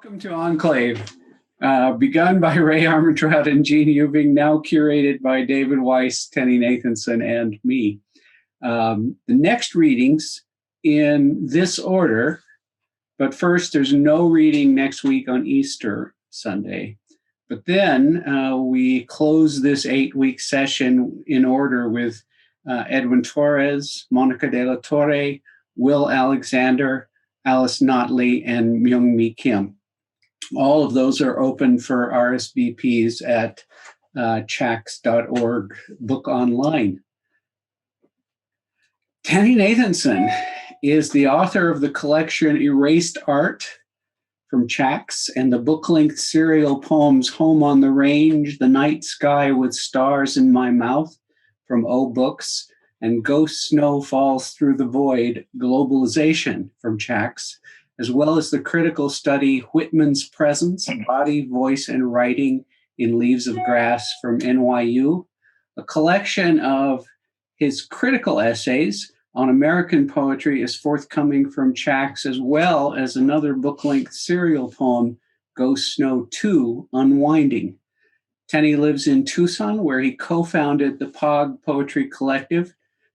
Welcome to Enclave, begun by Ray Armantrout and Jeanne Heuving, now curated by David Weiss, Tenney Nathanson, and me. The next readings in this order, but first there's no reading next week on Easter Sunday. But then we close this 8-week session in order with Edwin Torres, Monica de la Torre, Will Alexander, Alice Notley, and Myung-Mi Kim. All of those are open for RSVPs at chax.org book online. Tenney Nathanson is the author of the collection Erased Art from Chax and the book-length serial poems Home on the Range, The Night Sky with Stars in My Mouth from O Books, and Ghost Snow Falls Through the Void, Globalization from Chax, as well as the critical study Whitman's Presence, Body, Voice, and Writing in Leaves of Grass from NYU, a collection of his critical essays on American poetry is forthcoming from Chax, as well as another book-length serial poem, Ghost Snow 2, Unwinding. Tenney lives in Tucson, where he co-founded the POG Poetry Collective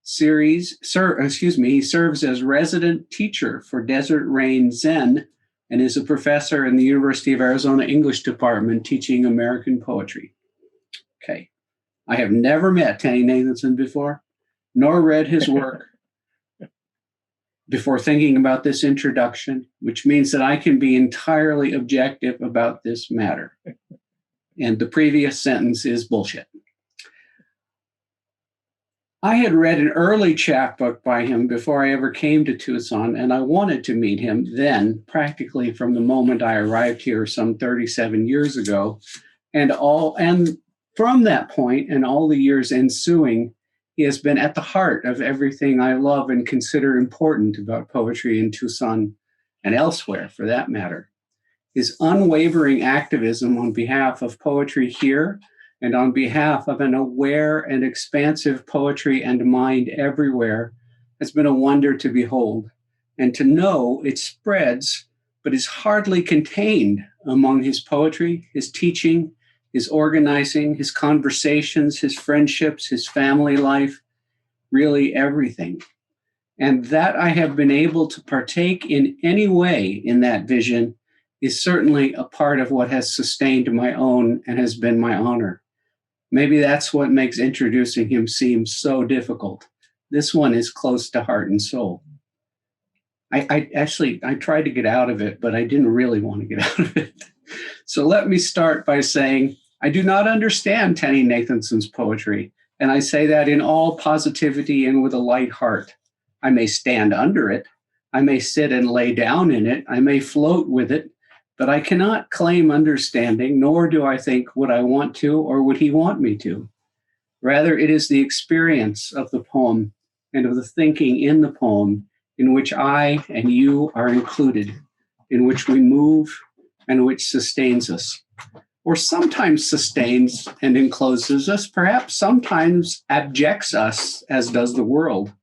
series. He serves as resident teacher for Desert Rain Zen and is a professor in the University of Arizona English Department teaching American poetry. Okay. I have never met Tenney Nathanson before, nor read his work before thinking about this introduction, which means that I can be entirely objective about this matter. And the previous sentence is bullshit. I had read an early chapbook by him before I ever came to Tucson, and I wanted to meet him then, practically from the moment I arrived here some 37 years ago. And from that point and all the years ensuing, he has been at the heart of everything I love and consider important about poetry in Tucson and elsewhere, for that matter. His unwavering activism on behalf of poetry here and on behalf of an aware and expansive poetry and mind everywhere has been a wonder to behold, and to know it spreads, but is hardly contained among his poetry, his teaching, his organizing, his conversations, his friendships, his family life, really everything. And that I have been able to partake in any way in that vision is certainly a part of what has sustained my own and has been my honor. Maybe that's what makes introducing him seem so difficult. This one is close to heart and soul. I tried to get out of it, but I didn't really want to get out of it. So let me start by saying I do not understand Tenney Nathanson's poetry, and I say that in all positivity and with a light heart. I may stand under it, I may sit and lay down in it, I may float with it, but I cannot claim understanding, nor do I think would I want to or would he want me to. Rather, it is the experience of the poem and of the thinking in the poem in which I and you are included, in which we move and which sustains us, or sometimes sustains and encloses us, perhaps sometimes abjects us, as does the world.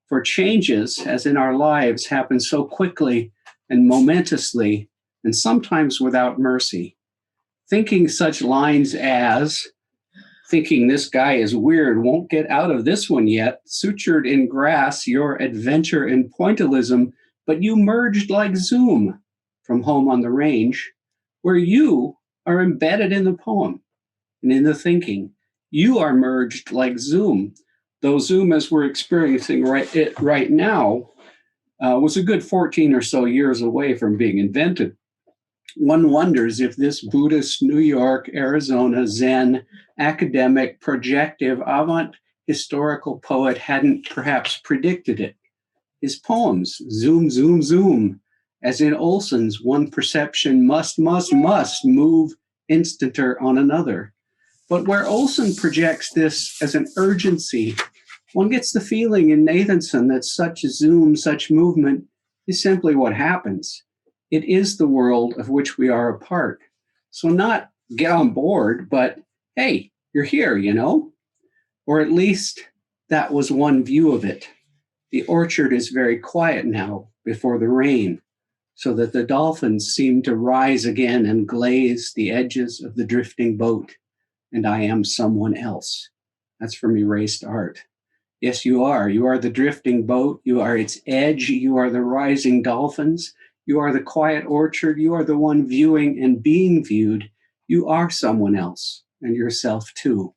For changes, as in our lives, happen so quickly and momentously, and sometimes without mercy. Thinking such lines as, thinking this guy is weird, won't get out of this one yet, sutured in grass your adventure in pointillism, but you merged like Zoom from Home on the Range, where you are embedded in the poem and in the thinking. You are merged like Zoom, though Zoom, as we're experiencing right now, was a good 14 or so years away from being invented. One wonders if this Buddhist New York, Arizona, Zen, academic, projective, avant historical poet hadn't perhaps predicted it. His poems, zoom, zoom, zoom, as in Olson's one perception must move instanter on another. But where Olson projects this as an urgency, one gets the feeling in Nathanson that such zoom, such movement is simply what happens. It is the world of which we are a part. So not get on board, but hey, you're here, you know? Or at least that was one view of it. The orchard is very quiet now before the rain. so that the dolphins seem to rise again and glaze the edges of the drifting boat, and I am someone else. That's from Erased Art. Yes, you are. You are the drifting boat. You are its edge. You are the rising dolphins. You are the quiet orchard. You are the one viewing and being viewed. You are someone else, and yourself too.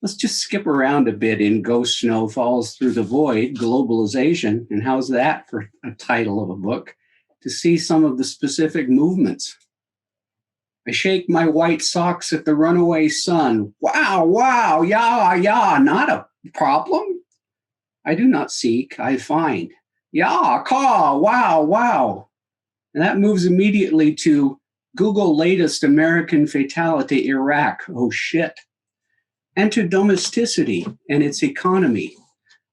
Let's just skip around a bit in Ghost Snow Falls Through the Void, Globalization, and how's that for a title of a book, to see some of the specific movements. I shake my white socks at the runaway sun. Wow, wow, yeah, not a problem. I do not seek, I find. Yeah, caw, wow, wow. And that moves immediately to Google latest American fatality, Iraq. Oh shit. And to domesticity and its economy.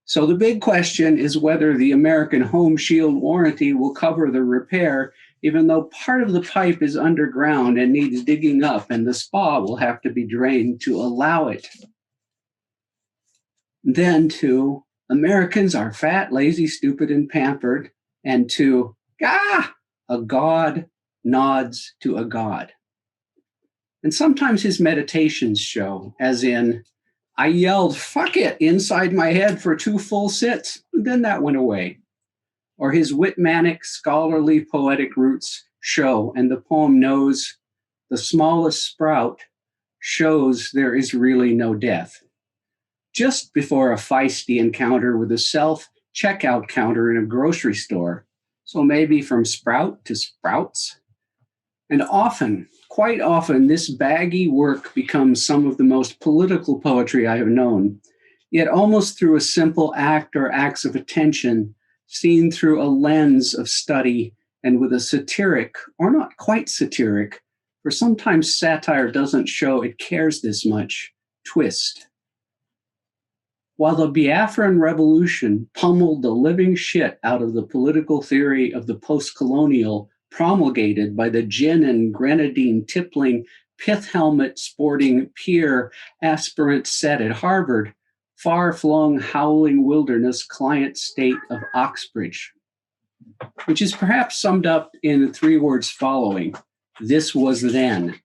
So the big question is whether the American Home Shield warranty will cover the repair, even though part of the pipe is underground and needs digging up, and the spa will have to be drained to allow it. Then to Americans are fat, lazy, stupid, and pampered, and to a god nods to a god. And sometimes his meditations show, as in, I yelled, fuck it, inside my head for 2 full sits, and then that went away. Or his Whitmanic, scholarly, poetic roots show, and the poem knows the smallest sprout shows there is really no death. Just before a feisty encounter with a self-checkout counter in a grocery store, so maybe from sprout to sprouts. And often, quite often, this baggy work becomes some of the most political poetry I have known, yet almost through a simple act or acts of attention, seen through a lens of study and with a satiric, or not quite satiric, for sometimes satire doesn't show it cares this much, twist. While the Biafran Revolution pummeled the living shit out of the political theory of the post-colonial promulgated by the gin and grenadine tippling, pith helmet sporting peer aspirant set at Harvard, far-flung howling wilderness client state of Oxbridge, which is perhaps summed up in the 3 words following, this was then.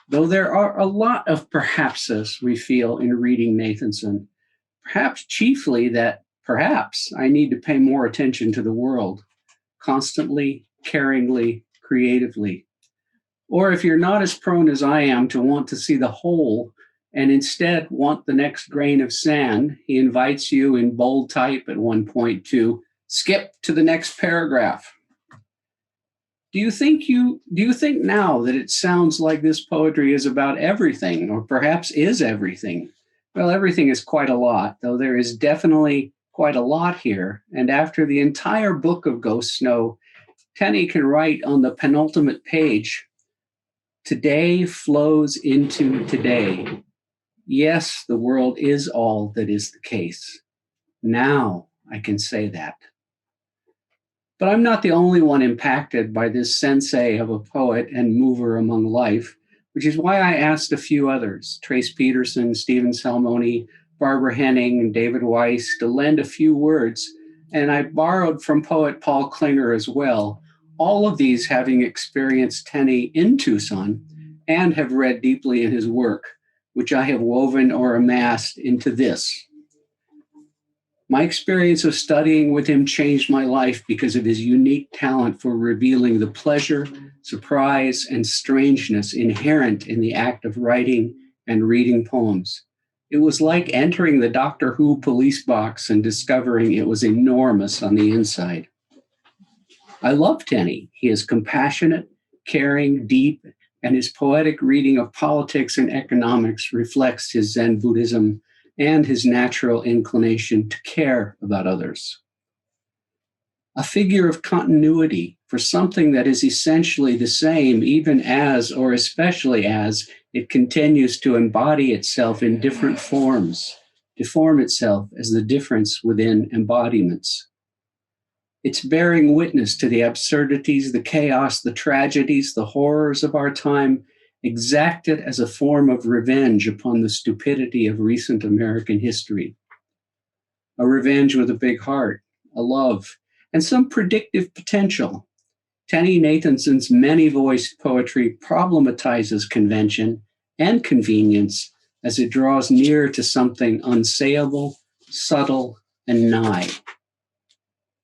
Though there are a lot of perhapses we feel in reading Nathanson, perhaps chiefly that perhaps I need to pay more attention to the world, constantly, caringly, creatively. Or if you're not as prone as I am to want to see the whole and instead want the next grain of sand, he invites you in bold type at one point to skip to the next paragraph. Do you think now that it sounds like this poetry is about everything, or perhaps is everything? Well, everything is quite a lot, though there is definitely quite a lot here. And after the entire book of Ghost Snow, Tenney can write on the penultimate page, today flows into today. Yes, the world is all that is the case. Now I can say that. But I'm not the only one impacted by this sensei of a poet and mover among life, which is why I asked a few others, Trace Peterson, Stephen Salmoni, Barbara Henning, and David Weiss, to lend a few words, and I borrowed from poet Paul Klinger as well, all of these having experienced Tenney in Tucson and have read deeply in his work, which I have woven or amassed into this. My experience of studying with him changed my life because of his unique talent for revealing the pleasure, surprise, and strangeness inherent in the act of writing and reading poems. It was like entering the Doctor Who police box and discovering it was enormous on the inside. I love Tenney. He is compassionate, caring, deep, and his poetic reading of politics and economics reflects his Zen Buddhism and his natural inclination to care about others. A figure of continuity for something that is essentially the same, even as, or especially as, it continues to embody itself in different forms, to form itself as the difference within embodiments. It's bearing witness to the absurdities, the chaos, the tragedies, the horrors of our time, exacted as a form of revenge upon the stupidity of recent American history. A revenge with a big heart, a love, and some predictive potential, Tenney Nathanson's many-voiced poetry problematizes convention and convenience as it draws near to something unsayable, subtle, and nigh.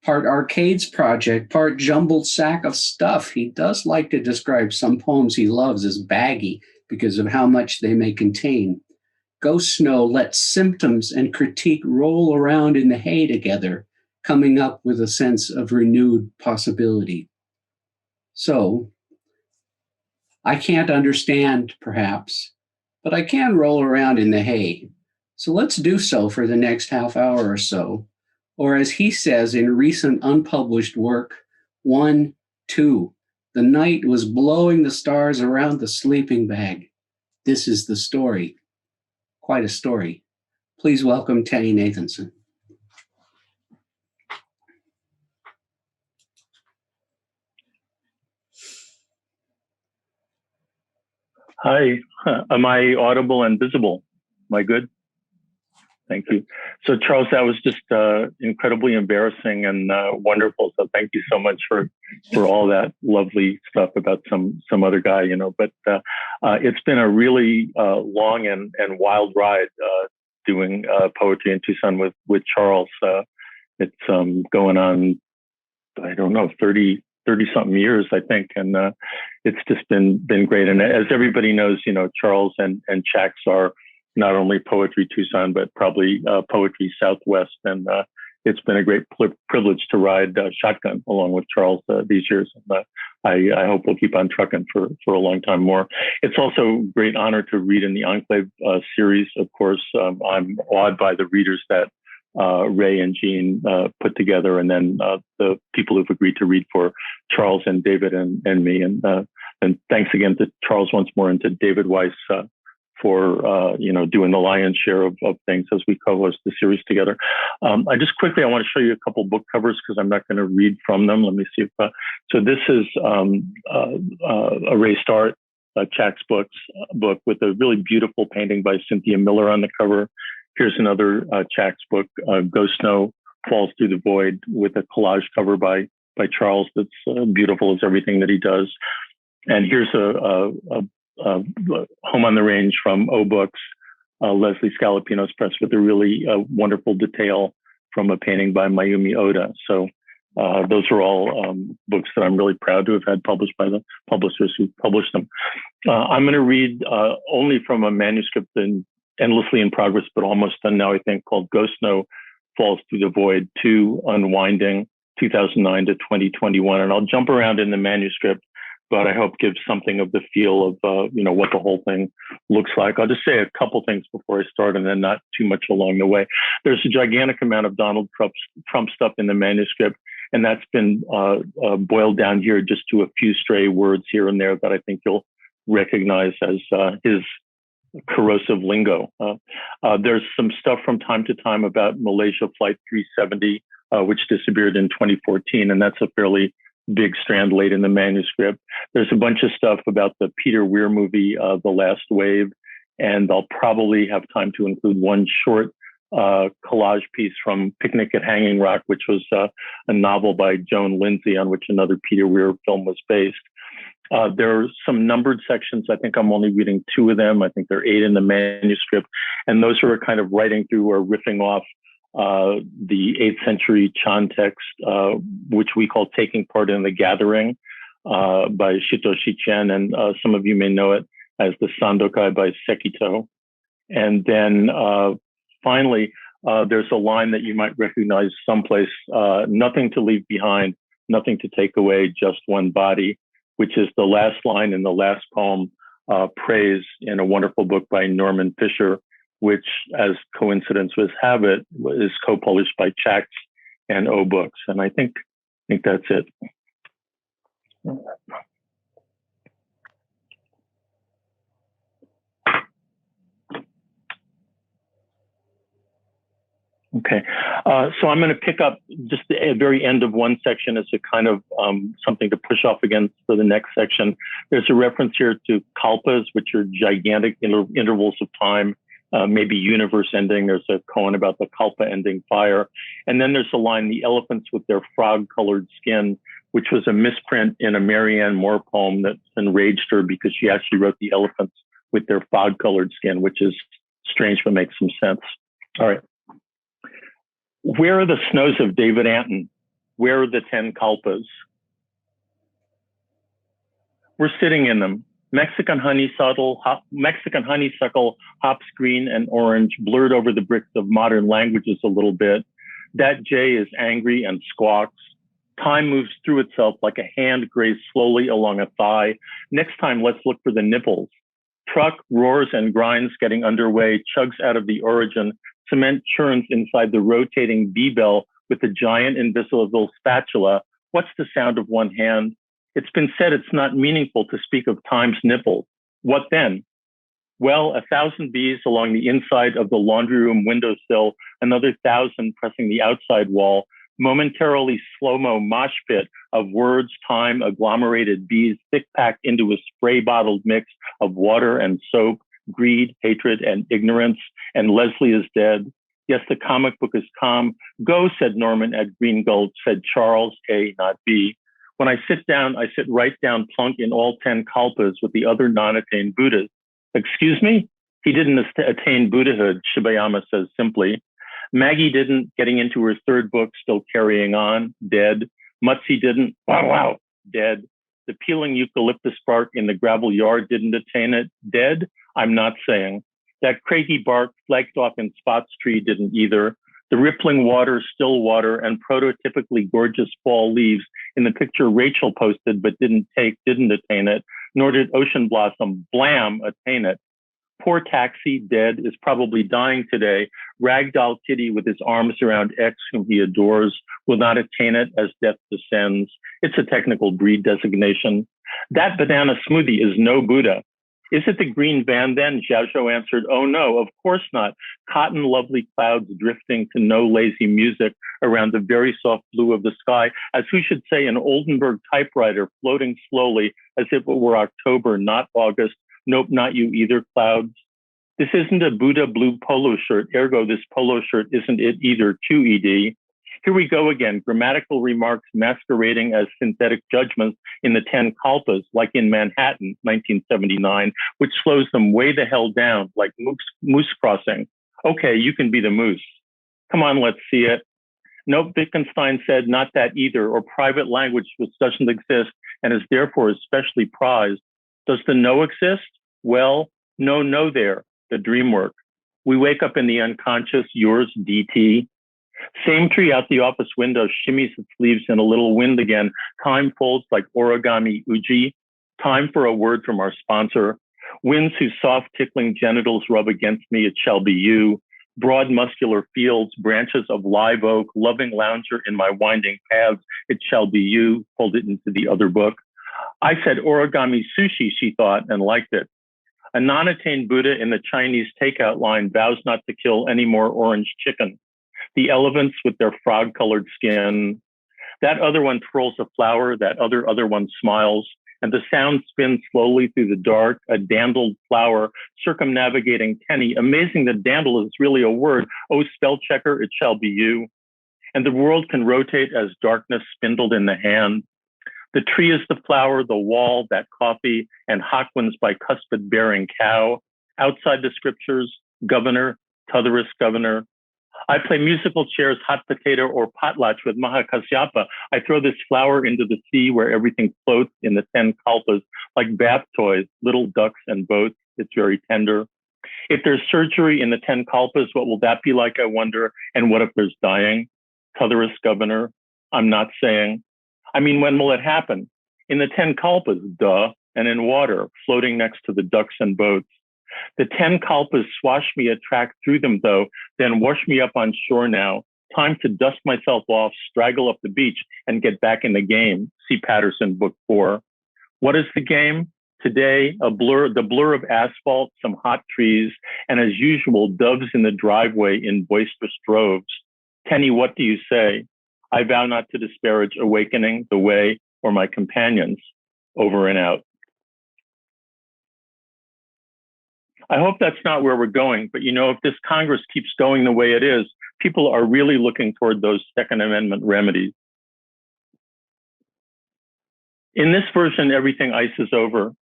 Part Arcade's project, part jumbled sack of stuff, he does like to describe some poems he loves as baggy because of how much they may contain. Ghost Snow lets symptoms and critique roll around in the hay together, coming up with a sense of renewed possibility. So, I can't understand, perhaps, but I can roll around in the hay. So let's do so for the next half hour or so. Or as he says in recent unpublished work, 1, 2, the night was blowing the stars around the sleeping bag. This is the story. Quite a story. Please welcome Tenney Nathanson. Hi, am I audible and visible? Am I good? Thank you. So Charles, that was just incredibly embarrassing and wonderful. So thank you so much for all that lovely stuff about some other guy, you know. But it's been a really long and wild ride doing poetry in Tucson with Charles. It's going on, I don't know, 30 something years, I think. And it's just been great. And as everybody knows, you know, Charles and Chax are not only Poetry Tucson, but probably Poetry Southwest. And it's been a great privilege to ride shotgun along with Charles these years. And I hope we'll keep on trucking for a long time more. It's also a great honor to read in the ENCLAVE series. Of course, I'm awed by the readers that Ray and Jeanne put together, and then the people who've agreed to read for Charles and David and me. And thanks again to Charles once more and to David Weiss for doing the lion's share of things as we co-host the series together. I want to show you a couple book covers because I'm not going to read from them. Let me see if so this is a Ray Start Chax book with a really beautiful painting by Cynthia Miller on the cover. Here's another Chax book, Ghost Snow Falls Through the Void, with a collage cover by Charles that's beautiful as everything that he does. And here's a Home on the Range from O Books, Leslie Scalapino's press, with a really wonderful detail from a painting by Mayumi Oda. So those are all books that I'm really proud to have had published by the publishers who published them. I'm going to read only from a manuscript and endlessly in progress, but almost done now, I think, called Ghost Snow Falls Through the Void 2, Unwinding, 2009 to 2021. And I'll jump around in the manuscript, but I hope gives something of the feel of, what the whole thing looks like. I'll just say a couple things before I start, and then not too much along the way. There's a gigantic amount of Donald Trump stuff in the manuscript, and that's been boiled down here just to a few stray words here and there that I think you'll recognize as his corrosive lingo. There's some stuff from time to time about Malaysia Flight 370, which disappeared in 2014, and that's a fairly big strand late in the manuscript. There's a bunch of stuff about the Peter Weir movie, The Last Wave, and I'll probably have time to include one short collage piece from Picnic at Hanging Rock, which was a novel by Joan Lindsay on which another Peter Weir film was based. There are some numbered sections. I think I'm only reading 2 of them. I think there are 8 in the manuscript. And those are kind of writing through or riffing off the 8th century Chan text, which we call Taking Part in the Gathering by Shitoshi Chen. And some of you may know it as the Sandokai by Sekito. And then finally, there's a line that you might recognize someplace, nothing to leave behind, nothing to take away, just one body, which is the last line in the last poem, Praise, in a wonderful book by Norman Fisher, which, as coincidence would have it, is co-published by Chax and O Books. And I think that's it. Okay, so I'm going to pick up just the very end of one section as a kind of something to push off against for the next section. There's a reference here to kalpas, which are gigantic intervals of time, maybe universe ending. There's a koan about the kalpa ending fire. And then there's a line, the elephants with their frog-colored skin, which was a misprint in a Marianne Moore poem that enraged her because she actually wrote the elephants with their fog-colored skin, which is strange but makes some sense. All right. Where are the snows of David Anton? Where are the 10 kalpas? We're sitting in them. Mexican honeysuckle, hops green and orange, blurred over the bricks of modern languages a little bit. That jay is angry and squawks. Time moves through itself like a hand grazed slowly along a thigh. Next time, let's look for the nipples. Truck roars and grinds getting underway, chugs out of the origin. Cement churns inside the rotating B-bell with the giant invisible spatula. What's the sound of one hand? It's been said it's not meaningful to speak of time's nipples. What then? Well, 1,000 bees along the inside of the laundry room windowsill, another 1,000 pressing the outside wall, momentarily slow-mo mosh pit of words, time, agglomerated bees, thick-packed into a spray-bottled mix of water and soap, greed, hatred, and ignorance, and Leslie is dead. Yes, the comic book is calm. Go, said Norman at Green Gulch, said Charles, A, not B. When I sit down, I sit right down plunk in all 10 kalpas with the other non-attained Buddhas. Excuse me? He didn't attain Buddhahood, Shibayama says simply. Maggie didn't, getting into her third book, still carrying on, dead. Mutzi didn't, wow, dead. The peeling eucalyptus bark in the gravel yard didn't attain it, dead? I'm not saying. That craggy bark flaked off in Spot's tree didn't either. The rippling water, still water, and prototypically gorgeous fall leaves in the picture Rachel posted but didn't attain it, nor did Ocean Blossom, blam, attain it. Poor Taxi, dead, is probably dying today. Ragdoll Kitty with his arms around X, whom he adores, will not attain it as death descends. It's a technical breed designation. That banana smoothie is no Buddha. Is it the green van then? Xiaozhou answered, oh no, of course not. Cotton lovely clouds drifting to no lazy music around the very soft blue of the sky, as who should say an Oldenburg typewriter floating slowly as if it were October, not August. Nope, not you either, clouds. This isn't a Buddha blue polo shirt, ergo this polo shirt isn't it either, 2ED. Here we go again, grammatical remarks masquerading as synthetic judgments in the 10 kalpas, like in Manhattan, 1979, which slows them way the hell down, like moose crossing. Okay, you can be the moose. Come on, let's see it. Nope, Wittgenstein said not that either, or private language which doesn't exist and is therefore especially prized. Does the no exist? Well, no there, the dream work. We wake up in the unconscious, yours, DT. Same tree out the office window shimmies its leaves in a little wind again. Time folds like origami uji. Time for a word from our sponsor. Winds whose soft tickling genitals rub against me, it shall be you. Broad muscular fields, branches of live oak, loving lounger in my winding paths, it shall be you. Pulled it into the other book. I said origami sushi, she thought, and liked it. A non-attained Buddha in the Chinese takeout line vows not to kill any more orange chicken. The elephants with their frog-colored skin. That other one twirls a flower, that other one smiles, and the sound spins slowly through the dark, a dandled flower circumnavigating Tenney. Amazing that dandle is really a word. Oh, spell checker, it shall be you. And the world can rotate as darkness spindled in the hand. The tree is the flower, the wall, that coffee, and Hawkwin's bicuspid-bearing cow. Outside the scriptures, governor, t'otherest governor. I play musical chairs, hot potato, or potlatch with Mahakasyapa. I throw this flower into the sea where everything floats in the 10 kalpas like bath toys, little ducks and boats. It's very tender. If there's surgery in the 10 kalpas, what will that be like, I wonder? And what if there's dying? T'otherest governor. I'm not saying. I mean, when will it happen? In the 10 kalpas, duh, and in water, floating next to the ducks and boats. The 10 kalpas swash me a track through them, though, then wash me up on shore now. Time to dust myself off, straggle up the beach, and get back in the game. See Patterson, book 4. What is the game? Today, the blur of asphalt, some hot trees, and as usual, doves in the driveway in boisterous droves. Tenney, what do you say? I vow not to disparage awakening, the way, or my companions. Over and out. I hope that's not where we're going, but you know, if this Congress keeps going the way it is, people are really looking toward those Second Amendment remedies. In this version, everything ices over.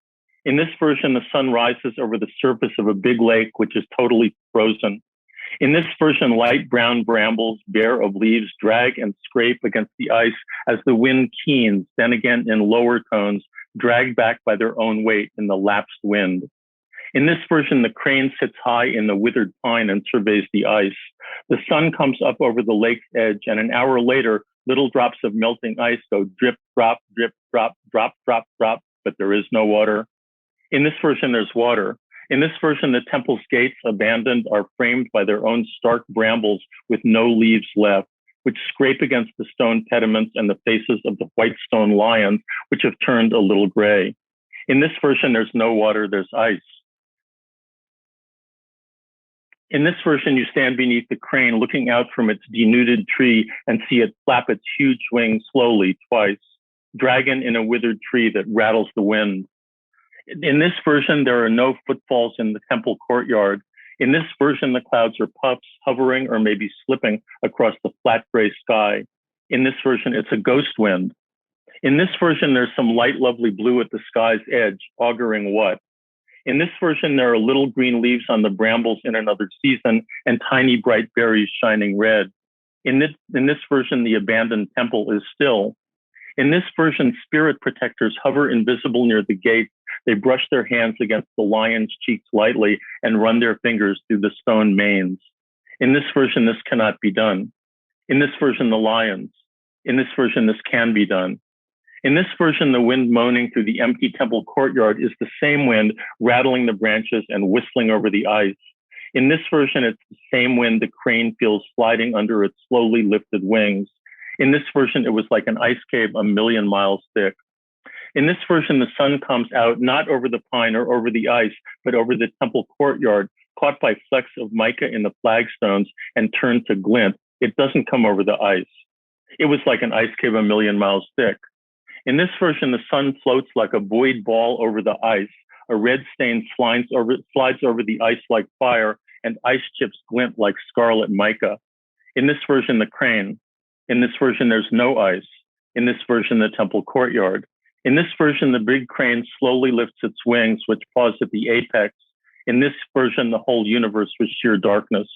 In this version, the sun rises over the surface of a big lake, which is totally frozen. In this version, light brown brambles, bare of leaves, drag and scrape against the ice as the wind keens, then again in lower tones, dragged back by their own weight in the lapsed wind. In this version, the crane sits high in the withered pine and surveys the ice. The sun comes up over the lake's edge, and an hour later, little drops of melting ice go drip, drop, drip, drop, drop, drop, drop, but there is no water. In this version, there's water. In this version, the temple's gates, abandoned, are framed by their own stark brambles with no leaves left, which scrape against the stone pediments and the faces of the white stone lions, which have turned a little gray. In this version, there's no water, there's ice. In this version, you stand beneath the crane, looking out from its denuded tree and see it flap its huge wings slowly twice, dragon in a withered tree that rattles the wind. In this version, there are no footfalls in the temple courtyard. In this version, the clouds are puffs, hovering or maybe slipping across the flat gray sky. In this version, it's a ghost wind. In this version, there's some light, lovely blue at the sky's edge, auguring what? In this version, there are little green leaves on the brambles in another season and tiny bright berries shining red. In this version, the abandoned temple is still. In this version, spirit protectors hover invisible near the gate. They brush their hands against the lion's cheeks lightly and run their fingers through the stone manes. In this version, this cannot be done. In this version, the lions. In this version, this can be done. In this version, the wind moaning through the empty temple courtyard is the same wind rattling the branches and whistling over the ice. In this version, it's the same wind the crane feels sliding under its slowly lifted wings. In this version, it was like an ice cave a million miles thick. In this version, the sun comes out not over the pine or over the ice, but over the temple courtyard, caught by flecks of mica in the flagstones and turned to glint. It doesn't come over the ice. It was like an ice cave a million miles thick. In this version, the sun floats like a buoyed ball over the ice. A red stain slides over the ice like fire, and ice chips glint like scarlet mica. In this version, the crane. In this version, there's no ice. In this version, the temple courtyard. In this version, the big crane slowly lifts its wings, which pause at the apex. In this version, the whole universe was sheer darkness.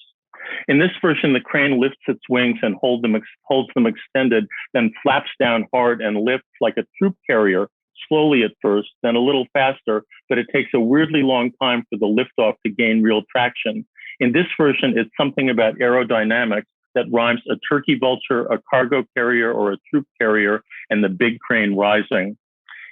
In this version, the crane lifts its wings and holds them extended, then flaps down hard and lifts like a troop carrier, slowly at first, then a little faster, but it takes a weirdly long time for the liftoff to gain real traction. In this version, it's something about aerodynamics that rhymes a turkey vulture, a cargo carrier, or a troop carrier, and the big crane rising.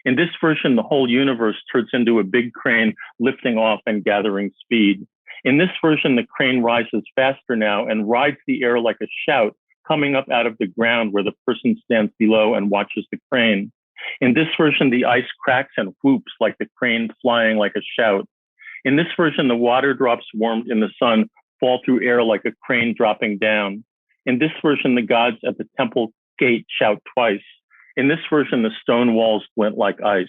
In this version, the whole universe turns into a big crane lifting off and gathering speed. In this version, the crane rises faster now and rides the air like a shout, coming up out of the ground where the person stands below and watches the crane. In this version, the ice cracks and whoops like the crane flying like a shout. In this version, the water drops warmed in the sun fall through air like a crane dropping down. In this version, the gods at the temple gate shout twice. In this version, the stone walls glint like ice.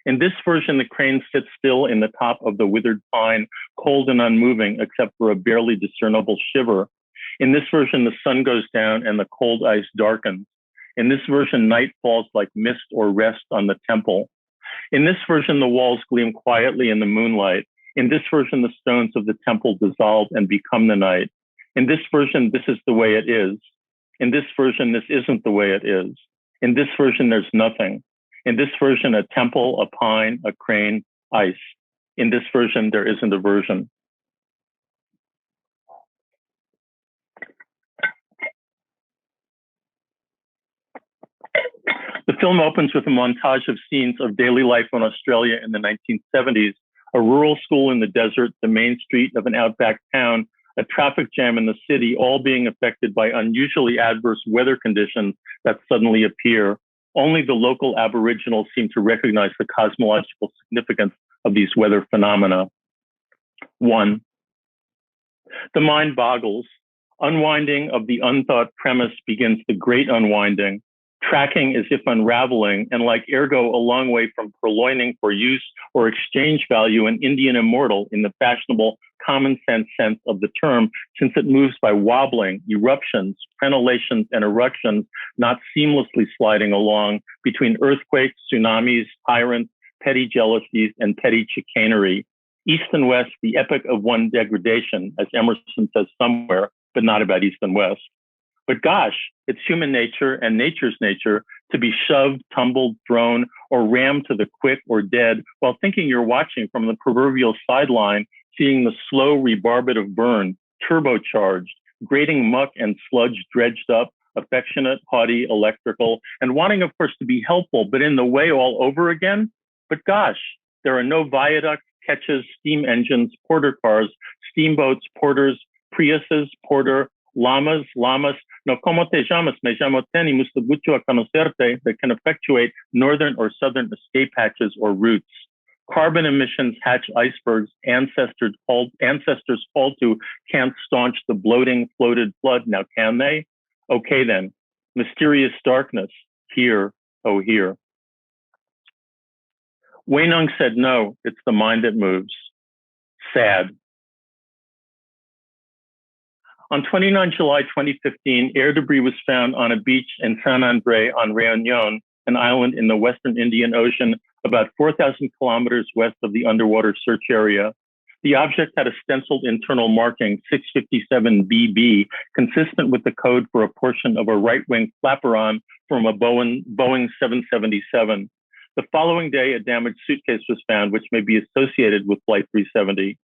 In this version, the crane sits still in the top of the withered pine, cold and unmoving, except for a barely discernible shiver. In this version, the sun goes down and the cold ice darkens. In this version, night falls like mist or rest on the temple. In this version, the walls gleam quietly in the moonlight. In this version, the stones of the temple dissolve and become the night. In this version, this is the way it is. In this version, this isn't the way it is. In this version, there's nothing. In this version, a temple, a pine, a crane, ice. In this version, there isn't a version. The film opens with a montage of scenes of daily life in Australia in the 1970s, a rural school in the desert, the main street of an outback town, a traffic jam in the city, all being affected by unusually adverse weather conditions that suddenly appear. Only the local Aboriginals seem to recognize the cosmological significance of these weather phenomena. 1. The mind boggles. Unwinding of the unthought premise begins the great unwinding. Tracking as if unraveling, and like ergo a long way from purloining for use or exchange value, an Indian immortal in the fashionable common sense of the term, since it moves by wobbling, eruptions, crenellations, and eruptions, not seamlessly sliding along between earthquakes, tsunamis, tyrants, petty jealousies, and petty chicanery. East and West, the epic of one degradation, as Emerson says somewhere, but not about East and West. But gosh, it's human nature and nature's nature to be shoved, tumbled, thrown, or rammed to the quick or dead while thinking you're watching from the proverbial sideline, seeing the slow rebarbative burn, turbocharged, grating muck and sludge dredged up, affectionate, haughty, electrical, and wanting, of course, to be helpful, but in the way all over again. But gosh, there are no viaducts, catches, steam engines, porter cars, steamboats, porters, Priuses, porter, llamas, no como te llamas, me llamo Tenney, mucho gusto a conocerte, that can effectuate northern or southern escape hatches or routes. Carbon emissions hatch icebergs, ancestors called to can't staunch the bloating, floated flood, now can they? Okay then, mysterious darkness, here, oh here. Wainung said no, it's the mind that moves. Sad. On 29 July 2015, air debris was found on a beach in San André on Réunion, an island in the Western Indian Ocean, about 4,000 kilometers west of the underwater search area. The object had a stenciled internal marking 657BB, consistent with the code for a portion of a right-wing flaperon from a Boeing 777. The following day, a damaged suitcase was found, which may be associated with Flight 370.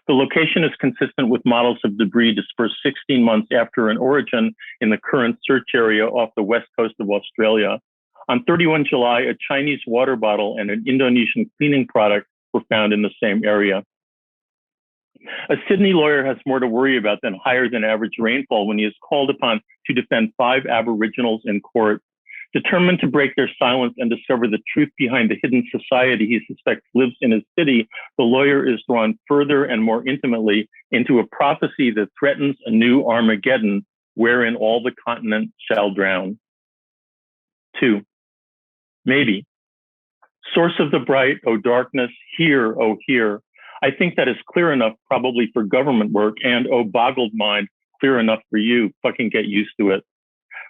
The location is consistent with models of debris dispersed 16 months after an origin in the current search area off the west coast of Australia. On 31 July, a Chinese water bottle and an Indonesian cleaning product were found in the same area. A Sydney lawyer has more to worry about than higher than average rainfall when he is called upon to defend 5 Aboriginals in court. Determined to break their silence and discover the truth behind the hidden society he suspects lives in his city, the lawyer is drawn further and more intimately into a prophecy that threatens a new Armageddon, wherein all the continent shall drown. 2. Maybe. Source of the bright, O darkness, here, O here. I think that is clear enough probably for government work, and, oh boggled mind, clear enough for you. Fucking get used to it.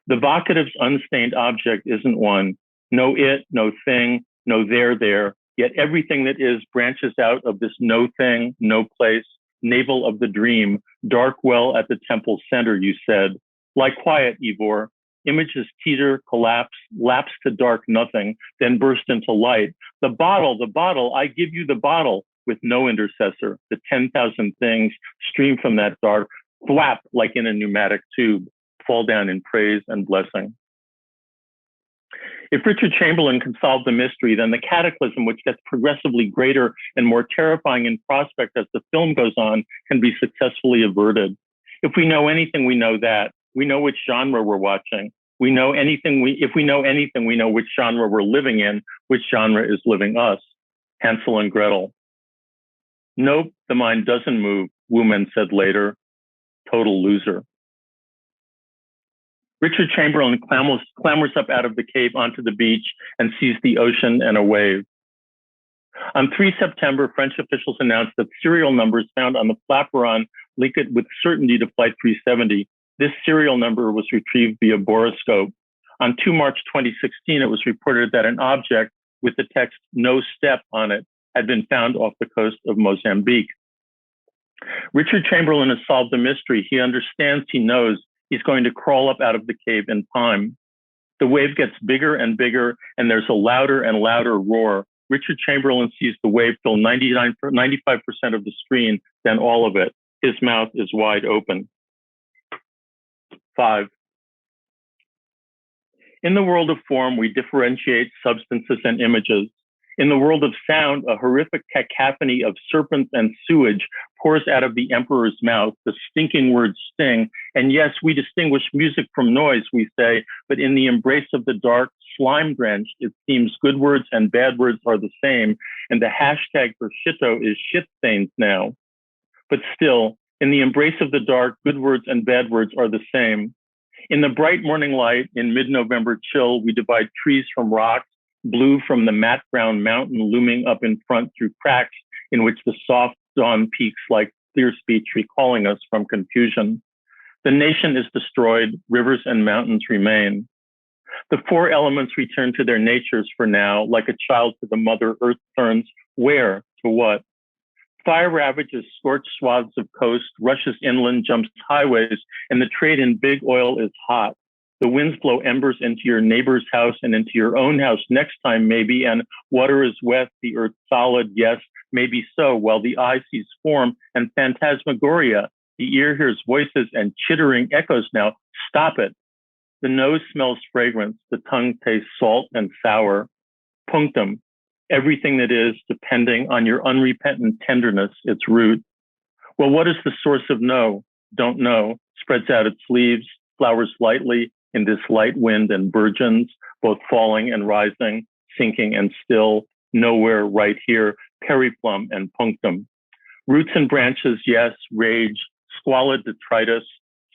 The vocative's unstained object isn't one. No it, no thing, no there, yet everything that is branches out of this no thing, no place, navel of the dream, dark well at the temple center, you said. Lie quiet, Ivor. Images teeter, collapse, lapse to dark nothing, then burst into light. The bottle, I give you the bottle, with no intercessor. The 10,000 things stream from that dark, thwap like in a pneumatic tube, fall down in praise and blessing. If Richard Chamberlain can solve the mystery, then the cataclysm, which gets progressively greater and more terrifying in prospect as the film goes on, can be successfully averted. If we know anything, we know that. We know which genre we're watching. If we know anything, we know which genre we're living in, which genre is living us. Hansel and Gretel. Nope, the mind doesn't move, Wuman said later. Total loser. Richard Chamberlain clambers up out of the cave onto the beach and sees the ocean and a wave. On 3 September, French officials announced that serial numbers found on the flaperon link it with certainty to Flight 370. This serial number was retrieved via borescope. On 2 March 2016, it was reported that an object with the text "No Step" on it had been found off the coast of Mozambique. Richard Chamberlain has solved the mystery. He understands, he knows, he's going to crawl up out of the cave in time. The wave gets bigger and bigger, and there's a louder and louder roar. Richard Chamberlain sees the wave fill 95% of the screen, then all of it. His mouth is wide open. 5. In the world of form, we differentiate substances and images. In the world of sound, a horrific cacophony of serpents and sewage pours out of the emperor's mouth. The stinking words sting. And yes, we distinguish music from noise, we say, but in the embrace of the dark, slime-drenched, it seems good words and bad words are the same, and the hashtag for shitto is shit stains now. But still, in the embrace of the dark, good words and bad words are the same. In the bright morning light, in mid-November chill, we divide trees from rocks, blue from the matte brown mountain looming up in front through cracks in which the soft dawn peaks like clear speech recalling us from confusion. The nation is destroyed, rivers and mountains remain. The four elements return to their natures for now, like a child to the mother earth turns where to what? Fire ravages scorched swaths of coast, rushes inland, jumps highways, and the trade in big oil is hot. The winds blow embers into your neighbor's house and into your own house next time, maybe, and water is wet, the earth solid, yes, maybe so, while the eye sees form and phantasmagoria. The ear hears voices and chittering echoes now. Stop it. The nose smells fragrance. The tongue tastes salt and sour. Punctum. Everything that is, depending on your unrepentant tenderness, its root. Well, what is the source of no? Don't know. Spreads out its leaves, flowers lightly in this light wind and burgeons, both falling and rising, sinking and still, nowhere right here, periplum and punctum. Roots and branches, yes, rage, squalid detritus,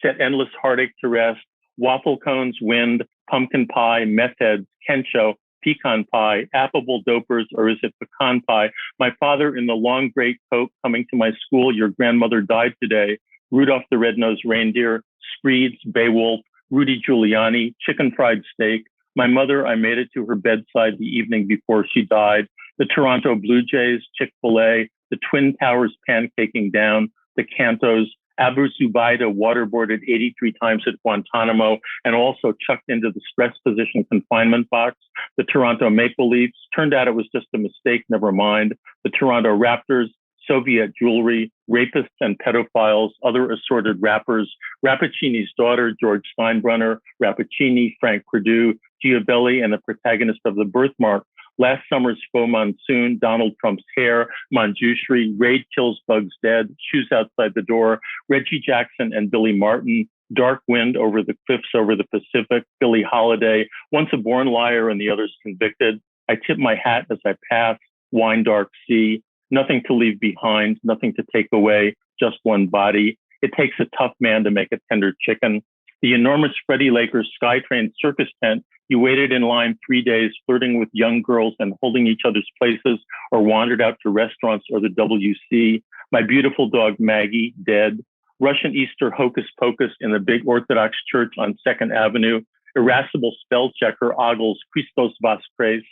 set endless heartache to rest, waffle cones, wind, pumpkin pie, meth heads, kencho, pecan pie, affable dopers, or is it pecan pie? My father in the long gray coat coming to my school, your grandmother died today, Rudolph the Red-Nosed Reindeer, Screeds, Beowulf, Rudy Giuliani, chicken fried steak. My mother, I made it to her bedside the evening before she died. The Toronto Blue Jays, Chick-fil-A, the Twin Towers pancaking down, the Cantos, Abu Zubaydah waterboarded 83 times at Guantanamo and also chucked into the stress position confinement box. The Toronto Maple Leafs, turned out it was just a mistake, never mind. The Toronto Raptors, Soviet jewelry, rapists and pedophiles, other assorted rappers, Rappaccini's daughter, George Steinbrenner, Rappaccini, Frank Perdue, Giabelli, and the protagonist of The Birthmark, last summer's faux monsoon, Donald Trump's hair, Manjushri, Raid kills bugs dead, shoes outside the door, Reggie Jackson and Billy Martin, Dark Wind over the cliffs over the Pacific, Billie Holiday, once a born liar and the others convicted. I tip my hat as I pass, wine dark sea, nothing to leave behind, nothing to take away, just one body. It takes a tough man to make a tender chicken. The enormous Freddie Lakers Skytrain circus tent, you waited in line 3 days, flirting with young girls and holding each other's places, or wandered out to restaurants or the WC. My beautiful dog Maggie, dead. Russian Easter hocus pocus in the big Orthodox church on 2nd Avenue. Irascible spell checker ogles Christos Voskres.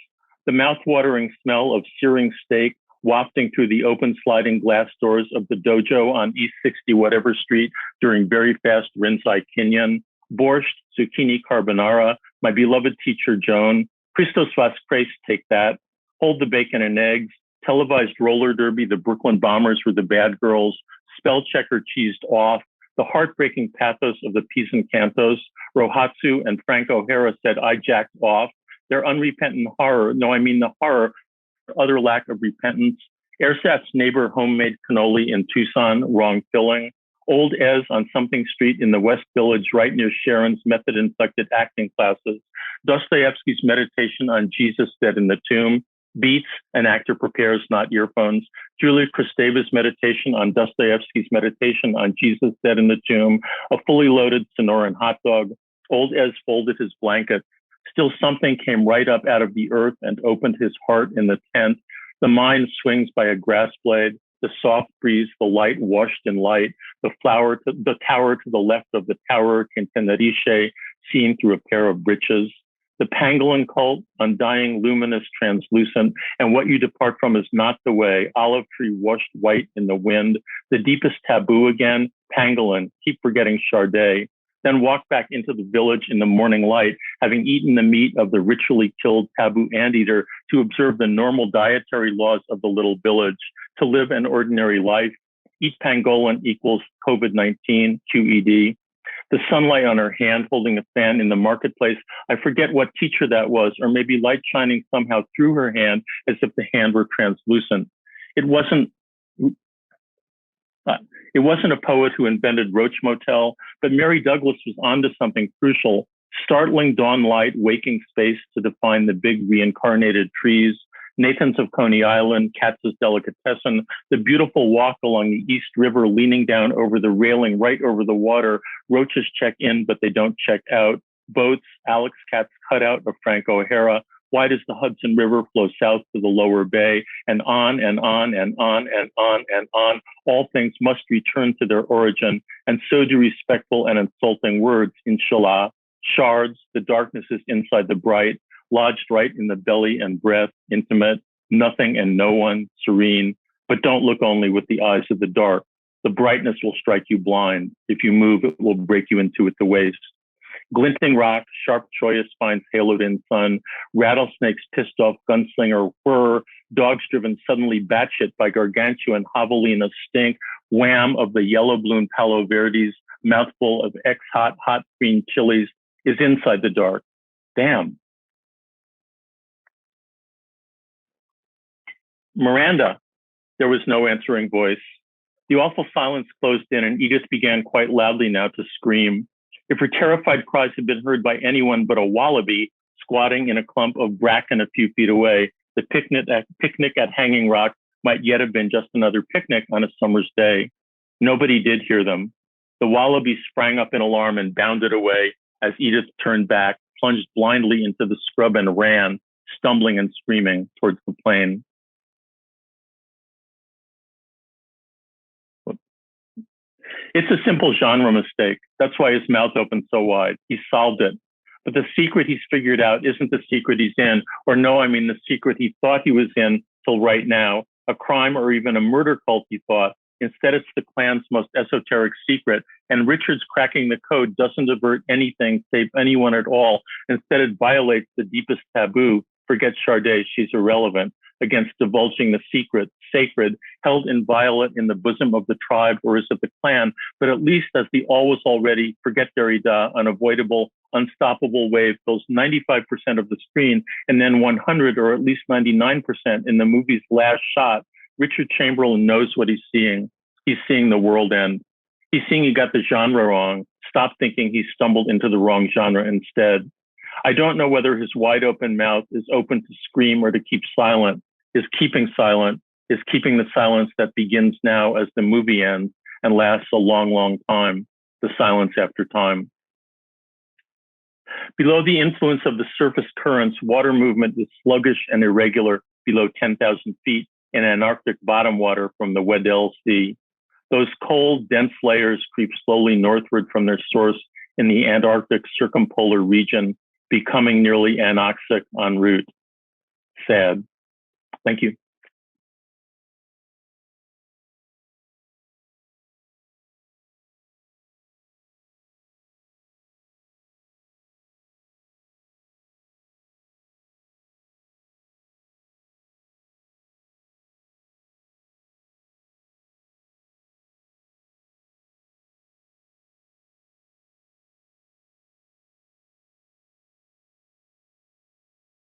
The mouth-watering smell of searing steak wafting through the open sliding glass doors of the dojo on East 60 whatever street during very fast Rinzai Kinyan. Borscht, zucchini carbonara, my beloved teacher Joan. Christos Voskres, take that. Hold the bacon and eggs. Televised roller derby, the Brooklyn Bombers were the bad girls. Spell checker cheesed off. The heartbreaking pathos of the Pisan Cantos. Rohatsu and Frank O'Hara said, I jacked off. Their unrepentant horror, no, I mean the horror, utter lack of repentance. Airsat's neighbor homemade cannoli in Tucson, wrong filling. Old Ez on something street in the West Village, right near Sharon's method-inflected acting classes. Dostoevsky's meditation on Jesus dead in the tomb. Beats, an actor prepares, not earphones. Julia Kristeva's meditation on Dostoevsky's meditation on Jesus dead in the tomb. A fully loaded Sonoran hot dog. Old Ez folded his blanket. Still something came right up out of the earth and opened his heart in the tent. The mind swings by a grass blade. The soft breeze, the light washed in light. The tower to the left of the tower, Quintanariche, seen through a pair of breeches. The pangolin cult, undying, luminous, translucent, and what you depart from is not the way. Olive tree washed white in the wind. The deepest taboo again, pangolin, keep forgetting Chardet. Then walk back into the village in the morning light, having eaten the meat of the ritually killed taboo anteater to observe the normal dietary laws of the little village, to live an ordinary life. Eat pangolin equals COVID-19, QED. The sunlight on her hand holding a fan in the marketplace. I forget what teacher that was, or maybe light shining somehow through her hand as if the hand were translucent. It wasn't a poet who invented Roach Motel, but Mary Douglas was onto something crucial. Startling dawn light, waking space to define the big reincarnated trees, Nathan's of Coney Island, Katz's Delicatessen, the beautiful walk along the East River leaning down over the railing right over the water. Roaches check in, but they don't check out. Boats, Alex Katz cutout of Frank O'Hara. Why does the Hudson River flow south to the lower bay? And on and on and on and on and on. All things must return to their origin, and so do respectful and insulting words. Inshallah, shards, the darkness is inside the bright, lodged right in the belly and breath, intimate, nothing and no one, serene. But don't look only with the eyes of the dark. The brightness will strike you blind. If you move, it will break you into at the waist. Glinting rock, sharp cholla spines haloed in sun, rattlesnakes pissed off gunslinger whir, dogs driven suddenly batshit by gargantuan javelina stink, wham of the yellow bloom palo verdes, mouthful of ex-hot, hot green chilies is inside the dark. Damn. Miranda. There was no answering voice. The awful silence closed in, and Edith began quite loudly now to scream. If her terrified cries had been heard by anyone but a wallaby squatting in a clump of bracken a few feet away, the picnic at Hanging Rock might yet have been just another picnic on a summer's day. Nobody did hear them. The wallaby sprang up in alarm and bounded away as Edith turned back, plunged blindly into the scrub and ran, stumbling and screaming towards the plane. It's a simple genre mistake. That's why his mouth opened so wide. He solved it. But the secret he's figured out isn't the secret he's in, or no, I mean the secret he thought he was in till right now, a crime or even a murder cult, he thought. Instead, it's the Klan's most esoteric secret, and Richard's cracking the code doesn't avert anything, save anyone at all. Instead, it violates the deepest taboo. Forget Charday, she's irrelevant, against divulging the secret, sacred, held inviolate in the bosom of the tribe, or is it the Klan? But at least as the always already, forget Derrida, unavoidable, unstoppable wave fills 95% of the screen, and then 100 or at least 99% in the movie's last shot, Richard Chamberlain knows what he's seeing. He's seeing the world end. He's seeing he got the genre wrong. Stop thinking he stumbled into the wrong genre instead. I don't know whether his wide open mouth is open to scream or to keep silent, is keeping silent, is keeping the silence that begins now as the movie ends and lasts a long, long time, the silence after time. Below the influence of the surface currents, water movement is sluggish and irregular below 10,000 feet in Antarctic bottom water from the Weddell Sea. Those cold, dense layers creep slowly northward from their source in the Antarctic circumpolar region, becoming nearly anoxic en route. Sad. Thank you.